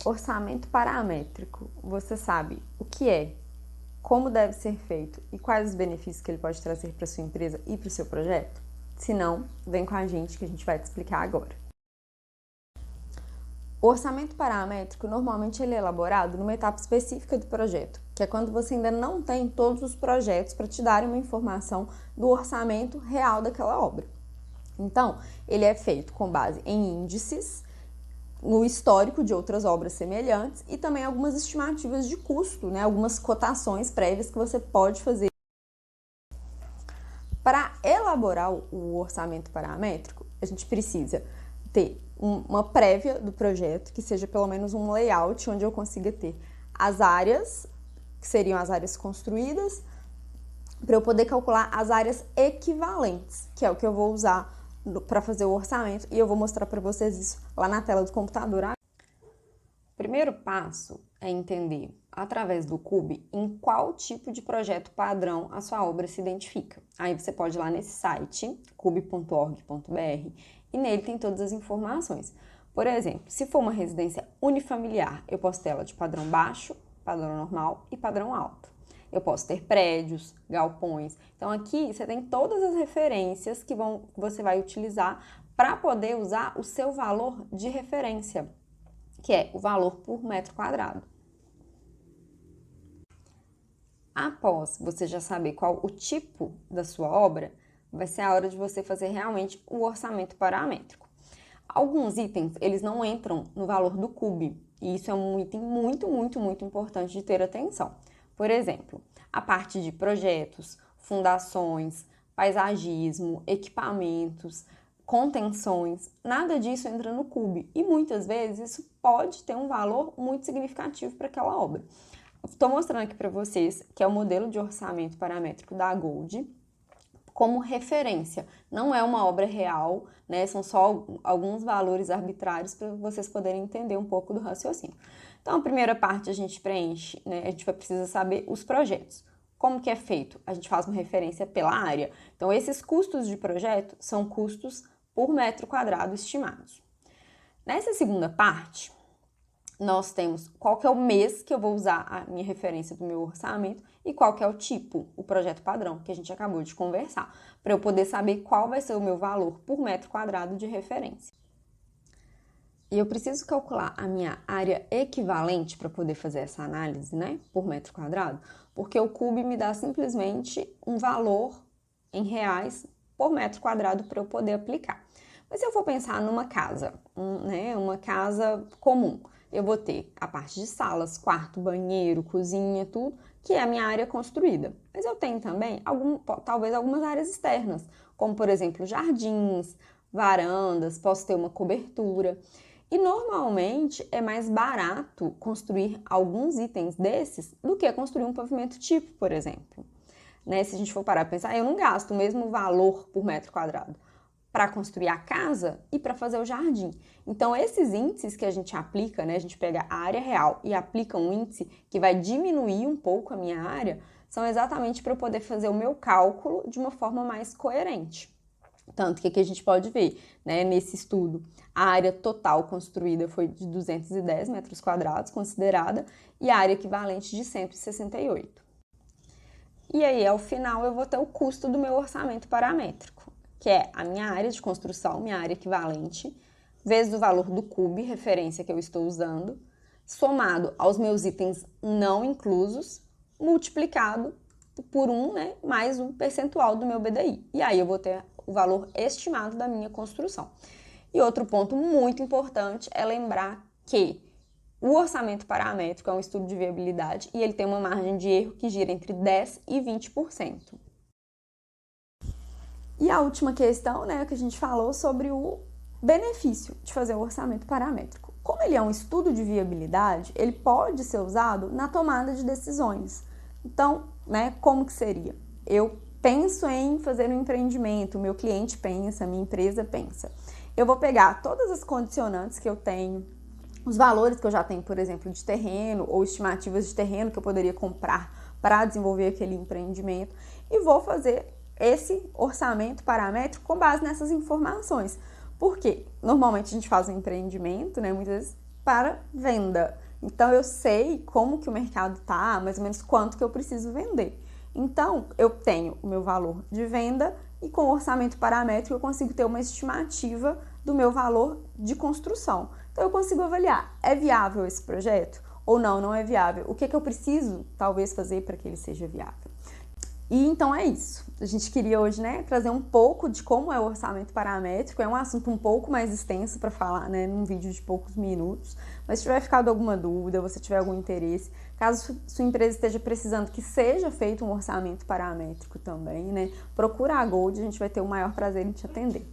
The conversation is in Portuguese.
Orçamento paramétrico. Você sabe o que é, como deve ser feito e quais os benefícios que ele pode trazer para sua empresa e para o seu projeto? Se não, vem com a gente que a gente vai te explicar agora. O orçamento paramétrico, normalmente ele é elaborado numa etapa específica do projeto, que é quando você ainda não tem todos os projetos para te darem uma informação do orçamento real daquela obra. Então, ele é feito com base em índices, no histórico de outras obras semelhantes e também algumas estimativas de custo, né? Algumas cotações prévias que você pode fazer. Para elaborar o orçamento paramétrico, a gente precisa ter uma prévia do projeto, que seja pelo menos um layout onde eu consiga ter as áreas, que seriam as áreas construídas, para eu poder calcular as áreas equivalentes, que é o que eu vou usar para fazer o orçamento, e eu vou mostrar para vocês isso lá na tela do computador. O primeiro passo é entender, através do CUB, em qual tipo de projeto padrão a sua obra se identifica. Aí você pode ir lá nesse site, cub.org.br, e nele tem todas as informações. Por exemplo, se for uma residência unifamiliar, eu posso ter ela de padrão baixo, padrão normal e padrão alto. Eu posso ter prédios, galpões. Então aqui você tem todas as referências que você vai utilizar para poder usar o seu valor de referência, que é o valor por metro quadrado. Após você já saber qual o tipo da sua obra, vai ser a hora de você fazer realmente o orçamento paramétrico. Alguns itens, eles não entram no valor do CUB, e isso é um item muito importante de ter atenção. Por exemplo, a parte de projetos, fundações, paisagismo, equipamentos, contenções, nada disso entra no CUB e muitas vezes isso pode ter um valor muito significativo para aquela obra. Estou mostrando aqui para vocês que é o modelo de orçamento paramétrico da Gold como referência. Não é uma obra real, né? São só alguns valores arbitrários para vocês poderem entender um pouco do raciocínio. Então, a primeira parte a gente preenche, né? A gente vai precisar saber os projetos. Como que é feito? A gente faz uma referência pela área. Então, esses custos de projeto são custos por metro quadrado estimados. Nessa segunda parte, nós temos qual que é o mês que eu vou usar a minha referência do meu orçamento e qual que é o tipo, o projeto padrão, que a gente acabou de conversar, para eu poder saber qual vai ser o meu valor por metro quadrado de referência. E eu preciso calcular a minha área equivalente para poder fazer essa análise, né, por metro quadrado, porque o CUB me dá simplesmente um valor em reais por metro quadrado para eu poder aplicar. Mas se eu for pensar numa casa, uma casa comum, eu vou ter a parte de salas, quarto, banheiro, cozinha, tudo, que é a minha área construída. Mas eu tenho também, talvez algumas áreas externas, como por exemplo jardins, varandas, posso ter uma cobertura. E normalmente é mais barato construir alguns itens desses do que construir um pavimento tipo, por exemplo. Né? Se a gente for parar para pensar, eu não gasto o mesmo valor por metro quadrado para construir a casa e para fazer o jardim. Então, esses índices que a gente aplica, né, a gente pega a área real e aplica um índice que vai diminuir um pouco a minha área, são exatamente para eu poder fazer o meu cálculo de uma forma mais coerente. Tanto que aqui a gente pode ver, né, nesse estudo, a área total construída foi de 210 metros quadrados, considerada, e a área equivalente de 168. E aí, ao final, eu vou ter o custo do meu orçamento paramétrico, que é a minha área de construção, minha área equivalente, vezes o valor do CUB, referência que eu estou usando, somado aos meus itens não inclusos, multiplicado por 1, né, mais um percentual do meu BDI. E aí eu vou ter o valor estimado da minha construção. E outro ponto muito importante é lembrar que o orçamento paramétrico é um estudo de viabilidade e ele tem uma margem de erro que gira entre 10% e 20%. E a última questão, né, que a gente falou sobre o benefício de fazer o orçamento paramétrico. Como ele é um estudo de viabilidade, ele pode ser usado na tomada de decisões. Então, né, como que seria? Eu penso em fazer um empreendimento, o meu cliente pensa, a minha empresa pensa. Eu vou pegar todas as condicionantes que eu tenho, os valores que eu já tenho, por exemplo, de terreno ou estimativas de terreno que eu poderia comprar para desenvolver aquele empreendimento e vou fazer esse orçamento paramétrico com base nessas informações. Porque normalmente a gente faz um empreendimento, né, muitas vezes para venda. Então, eu sei como que o mercado tá, mais ou menos quanto que eu preciso vender. Então, eu tenho o meu valor de venda e com o orçamento paramétrico eu consigo ter uma estimativa do meu valor de construção. Então, eu consigo avaliar, é viável esse projeto? Ou não, não é viável? O que que eu preciso, talvez, fazer para que ele seja viável? E então é isso. A gente queria hoje, né, trazer um pouco de como é o orçamento paramétrico. É um assunto um pouco mais extenso para falar, né, num vídeo de poucos minutos. Mas se tiver ficado alguma dúvida, você tiver algum interesse, caso sua empresa esteja precisando que seja feito um orçamento paramétrico também, né, procura a Gold, a gente vai ter o maior prazer em te atender.